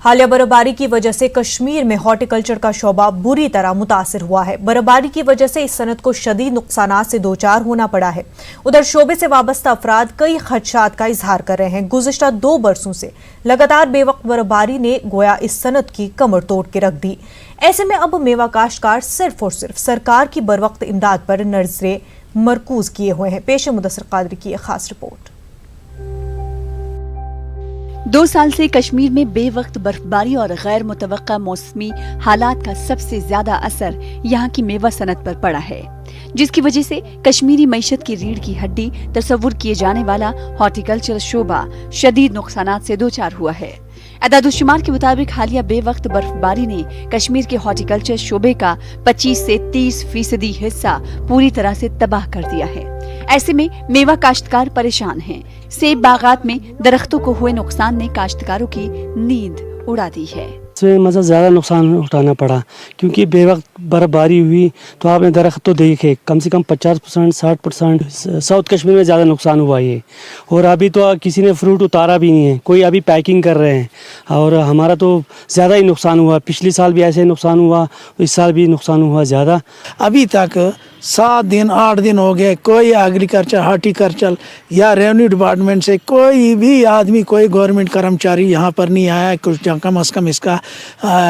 हालिया बर्फबारी की वजह से कश्मीर में हॉर्टिकल्चर का शोबा बुरी तरह मुतासिर हुआ है। बर्फबारी की वजह से इस सनत को शदीद नुकसानात से दोचार होना पड़ा है। उधर शोबे से वाबस्ता अफराद कई खदशात का इजहार कर रहे हैं। गुज़िश्ता 2 बरसों से लगातार बेवक्त बर्फबारी ने गोया इस सनत की कमर तोड़ के रख दी। ऐसे में अब मेवा काश्तकार सिर्फ और सिर्फ सरकार की बरवक्त इमदाद पर नजरें मरकूज किए हुए हैं। पेश मुदस्सिर कादरी की एक खास रिपोर्ट। 2 साल से कश्मीर में बेवक्त बर्फबारी और गैर मुतवक्का मौसमी हालात का सबसे ज्यादा असर यहाँ की मेवा सनत पर पड़ा है, जिसकी वजह से कश्मीरी मईशत की रीढ़ की हड्डी तस्वुर किए जाने वाला हॉर्टिकल्चर शोबा शदीद नुकसानात से दोचार हुआ है। अदाद-उश-शुमार के मुताबिक हालिया बेवक्त बर्फबारी ने कश्मीर के हॉर्टिकल्चर शोबे का 25 से 30% हिस्सा पूरी तरह से तबाह कर दिया है। ऐसे में मेवा काश्तकार परेशान हैं। सेब बागात में दरख्तों को हुए नुकसान ने काश्तकारों की नींद उड़ा दी है। इसमें मतलब ज़्यादा नुकसान उठाना पड़ा, क्योंकि बेवक्त बर्फबारी हुई तो आपने दरख्त तो देखे कम से कम 50% 60% साउथ कश्मीर में ज़्यादा नुकसान हुआ ये। और अभी तो किसी ने फ्रूट उतारा भी नहीं है, कोई अभी पैकिंग कर रहे हैं। और हमारा तो ज़्यादा ही नुकसान हुआ। पिछले साल भी ऐसे नुकसान हुआ, इस साल भी नुकसान हुआ ज़्यादा। अभी तक 7 दिन 8 दिन हो गए, कोई एग्रीकल्चर हार्टिकल्चर या रेवेन्यू डिपार्टमेंट से कोई भी आदमी, कोई गवर्नमेंट कर्मचारी यहाँ पर नहीं आया कुछ कम अज़ कम इसका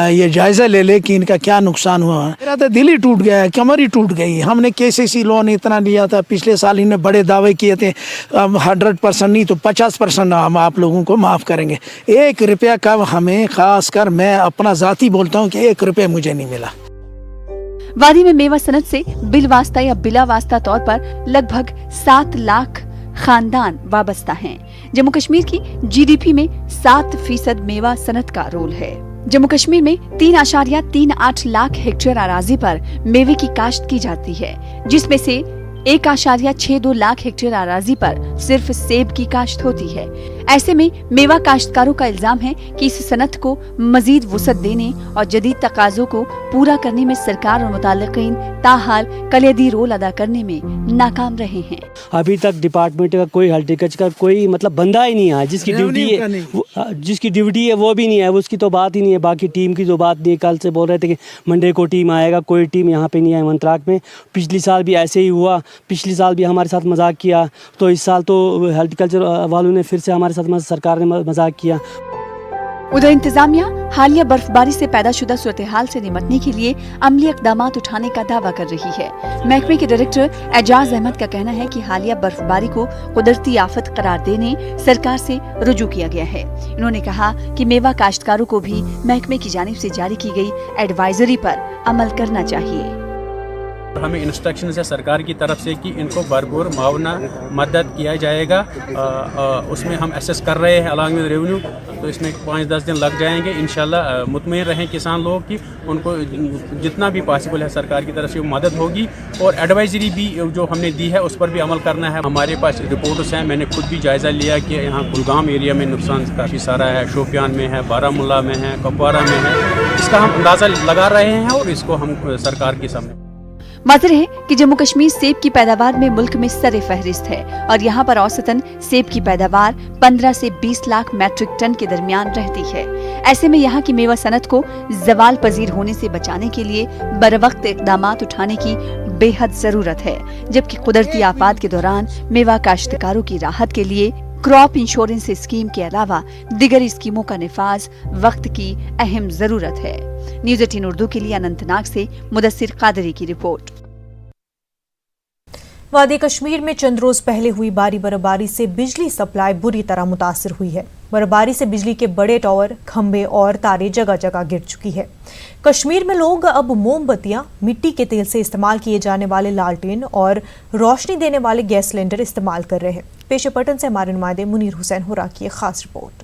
ये जायज़ा ले ले कि इनका क्या नुकसान हुआ। मेरा तो दिल ही टूट गया, कमर ही टूट गई। हमने KCC लोन इतना लिया था, पिछले साल इन्हें बड़े दावे किए थे 100% नहीं तो 50% हम आप लोगों को माफ़ करेंगे। 1 रुपया का हमें, खास कर मैं अपना ज़ाती बोलता हूँ कि 1 रुपया मुझे नहीं मिला। वादी में मेवा सनत से बिल वास्ता या बिला वास्ता तौर पर लगभग 7 लाख खानदान वाबस्ता हैं। जम्मू कश्मीर की GDP में 7% मेवा सनत का रोल है। जम्मू कश्मीर में 3.38 लाख हेक्टेयर अराजी पर मेवे की काश्त की जाती है, जिसमें से 1.62 लाख हेक्टेयर अराजी पर सिर्फ सेब की काश्त होती है। ऐसे में मेवा काश्तकारों का इल्जाम है कि इस सनत को मजीद वुसअत देने और जदीद तकाज़ों को पूरा करने में सरकार और मुताल्लिकीन ताहाल कलीदी रोल अदा करने में नाकाम रहे हैं। अभी तक डिपार्टमेंट का कोई हॉर्टिकल्चर का कोई मतलब बंदा ही नहीं आया जिसकी ड्यूटी है वो भी नहीं है, उसकी तो बात ही नहीं है। बाकी टीम की जो बात नहीं है, कल से बोल रहे थे कि मंडे को टीम आएगा, कोई टीम यहाँ पे नहीं आई मंत्राक में। पिछली साल भी ऐसे ही हुआ, पिछले साल भी हमारे साथ मजाक किया, तो इस साल तो हॉर्टिकल्चर वालों ने फिर से हमारे साथ सरकार ने मजाक किया। उधर इंतजामिया हालिया बर्फबारी से पैदा शुदा सूरत हाल से निपटने के लिए अमली इक़दामात उठाने का दावा कर रही है। महकमे के डायरेक्टर एजाज अहमद का कहना है कि हालिया बर्फबारी को कुदरती आफत करार देने सरकार से रुजू किया गया है। इन्होंने कहा कि मेवा काश्तकारों को भी महकमे की जानिब से जारी की गई एडवाइजरी पर अमल करना चाहिए। हमें इंस्ट्रक्शन है सरकार की तरफ से कि इनको भरपूर मुआवना मदद किया जाएगा। उसमें हम असेस कर रहे हैं अलॉन्ग विद रेवेन्यू, तो इसमें 5-10 दिन लग जाएंगे। इंशाल्लाह मुतमईन रहें किसान लोग कि उनको जितना भी पॉसिबल है सरकार की तरफ से मदद होगी। और एडवाइजरी भी जो हमने दी है उस पर भी अमल करना है। हमारे पास रिपोर्ट्स हैं, मैंने खुद भी जायज़ा लिया कि यहाँ कुलगाम एरिया में नुकसान काफ़ी सारा है, शोपियान में है, बारामूला में है, कुपवारा में है। इसका हम अंदाज़ा लगा रहे हैं और इसको हम सरकार के सामने। माजर है कि जम्मू कश्मीर सेब की पैदावार में मुल्क में सरे फहरिस्त है और यहाँ पर औसतन सेब की पैदावार 15 से 20 लाख मैट्रिक टन के दरमियान रहती है। ऐसे में यहाँ की मेवा सनत को जवाल पजीर होने से बचाने के लिए बरवक्त इक़दामात उठाने की बेहद जरूरत है, जबकि कुदरती आफात के दौरान मेवा काश्तकारों की राहत के लिए क्रॉप इंश्योरेंस स्कीम के अलावा दिगर स्कीमों का निफाज वक्त की अहम जरूरत है। न्यूज़ 18 उर्दू के लिए अनंतनाग से मुदस्सिर कादरी की रिपोर्ट। वादी कश्मीर में चंद रोज पहले हुई भारी बर्फबारी से बिजली सप्लाई बुरी तरह मुतासिर हुई है। बर्फबारी से बिजली के बड़े टावर, खंभे और तारे जगह जगह गिर चुकी है। कश्मीर में लोग अब मोमबत्तियां, मिट्टी के तेल से इस्तेमाल किए जाने वाले लालटेन और रोशनी देने वाले गैस सिलेंडर इस्तेमाल कर रहे हैं। पेश पटन से हमारे नुमाइंदे मुनीर हुसैन हुरा की एक खास रिपोर्ट।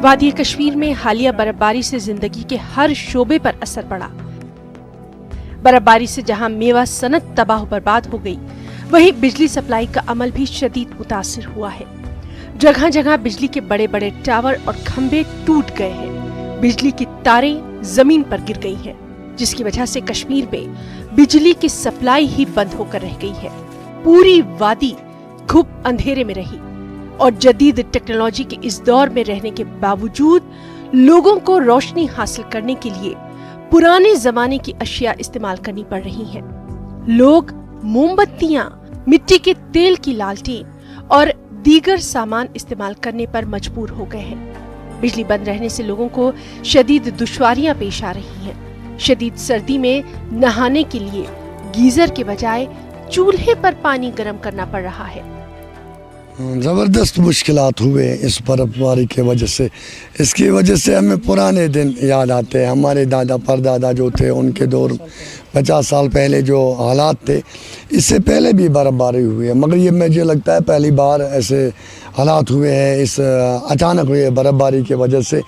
वादी कश्मीर में हालिया बर्फबारी से जिंदगी के हर शोबे पर असर पड़ा। बर्फबारी से जहां मेवा सनत तबाह बर्बाद हो गई, वहीं बिजली सप्लाई का अमल भी शदीद मुतासिर हुआ है। जगह जगह बिजली के बड़े बड़े टावर और खंभे टूट गए हैं। बिजली की तारें जमीन पर गिर गई हैं, जिसकी वजह से कश्मीर में बिजली की सप्लाई ही बंद होकर रह गई है। पूरी वादी खूब अंधेरे में रही और जदीद टेक्नोलॉजी के इस दौर में रहने के बावजूद लोगों को रोशनी हासिल करने के लिए पुराने जमाने की अशिया इस्तेमाल करनी पड़ रही हैं। लोग मोमबत्तियां, मिट्टी के तेल की लालटेन और दीगर सामान इस्तेमाल करने पर मजबूर हो गए हैं। बिजली बंद रहने से लोगों को शदीद दुश्वारियां पेश आ रही हैं। शदीद सर्दी में नहाने के लिए गीजर के बजाय चूल्हे पर पानी गर्म करना पड़ रहा है। ज़बरदस्त मुश्किलात हुए इस बर्फ़बारी के वजह से। इसकी वजह से हमें पुराने दिन याद आते हैं। हमारे दादा परदादा जो थे उनके दौर 50 साल पहले जो हालात थे, इससे पहले भी बर्फ़बारी हुई है, मगर ये मुझे लगता है पहली बार ऐसे हालात हुए हैं इस अचानक हुए बर्फ़बारी की वजह से।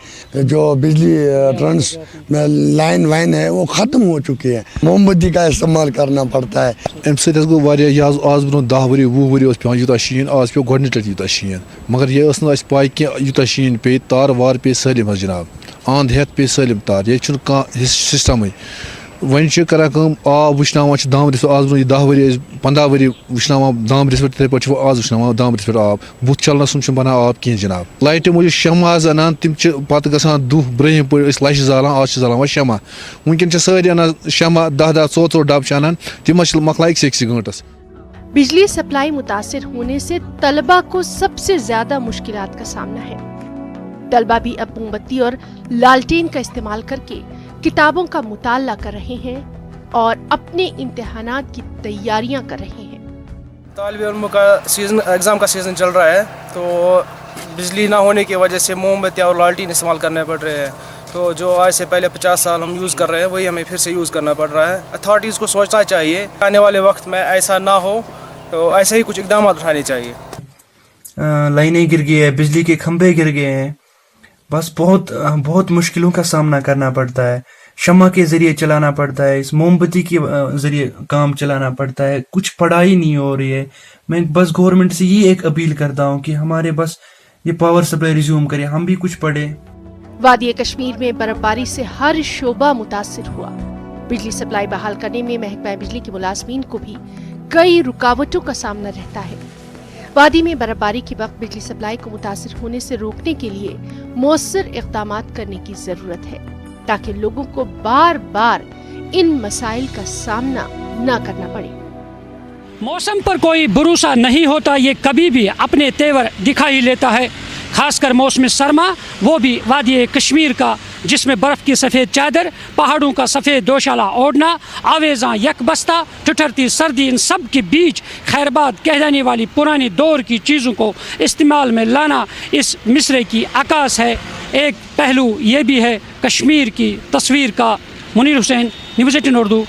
जो बिजली ट्रांस लाइन वाइन है वो ख़त्म हो चुकी है, मोमबत्ती का इस्तेमाल करना पड़ता है। अम सो गो आज ब्रो 10 वरी 20 वरी पे यूत शीन, आज पे गोडनेट यूत शीन, मगर ये पाई कि यूत शीन पे तार वार पे सलिम जनाब, आंध हेत पे सलिम तार, ये सिस्टम वन करान आब वुचनावान दामरस आज ब्रो 10 वरी 15 वरी वुचनावान दामरस पे, तथे पे आज वुचनावान दामरस पे आब, बुत चलना सुन बना आब कह जनाब। लाइट मूज शमा अनान तम पे गसान दुह ब्रहम पे लश जालान, आज जालान शमा। वनकन सारी अनान शमा 10 4 डब अनान, तम मकल 6 घंटस। बिजली सप्लाई मुतासिर होने से तलबा को सबसे ज्यादा मुश्किलात का सामना है। तलबा भी अब मोमबत्ती और लालटेन का इस्तेमाल करके किताबों का मुताला कर रहे हैं और अपने इम्तिहानात की तैयारियां कर रहे हैं। तालिब इल्मों का सीज़न, एग्ज़ाम का सीज़न चल रहा है, तो बिजली ना होने की वजह से मोमबत्तियाँ और लालटेन इस्तेमाल करने पड़ रहे हैं। तो जो आज से पहले 50 साल हम यूज़ कर रहे हैं वही हमें फिर से यूज़ करना पड़ रहा है। अथॉरिटीज़ को सोचना चाहिए आने वाले वक्त में ऐसा ना हो, तो ऐसे ही कुछ इक़दाम उठाने चाहिए। लाइनें गिर गई है, बिजली के खंभे गिर गए हैं, बस बहुत मुश्किलों का सामना करना पड़ता है। शमा के ज़रिए चलाना पड़ता है, इस मोमबत्ती के ज़रिए काम चलाना पड़ता है। कुछ पढ़ाई नहीं हो रही है। मैं बस गवर्नमेंट से ये एक अपील करता हूँ कि हमारे बस ये पावर सप्लाई रिज्यूम करे, हम भी कुछ पढ़े। वादी कश्मीर में बर्फबारी से हर शोबा मुतासिर हुआ। बिजली सप्लाई बहाल करने में महकमा बिजली के मुलाजमीन को भी कई रुकावटों का सामना रहता है। वादी में बर्फबारी के वक्त बिजली सप्लाई को मुतासिर होने से रोकने के लिए मौसर इक़दामात करने की जरूरत है, ताकि लोगों को बार बार इन मसाइल का सामना न करना पड़े। मौसम पर कोई भरोसा नहीं होता, ये कभी भी अपने तेवर दिखा ही लेता है। खासकर मौसम सरमा, वो भी वादी कश्मीर का, जिसमें बर्फ़ की सफ़ेद चादर, पहाड़ों का सफ़ेद दोशाला ओढ़ना, आवेज़ां यकबस्ता, ठिठुरती सर्दी, इन सब के बीच खैरबाद कहलाने वाली पुरानी दौर की चीज़ों को इस्तेमाल में लाना इस मिसरे की अक्कास है। एक पहलू ये भी है कश्मीर की तस्वीर का। मुनीर हुसैन, न्यूज़ 18 उर्दू,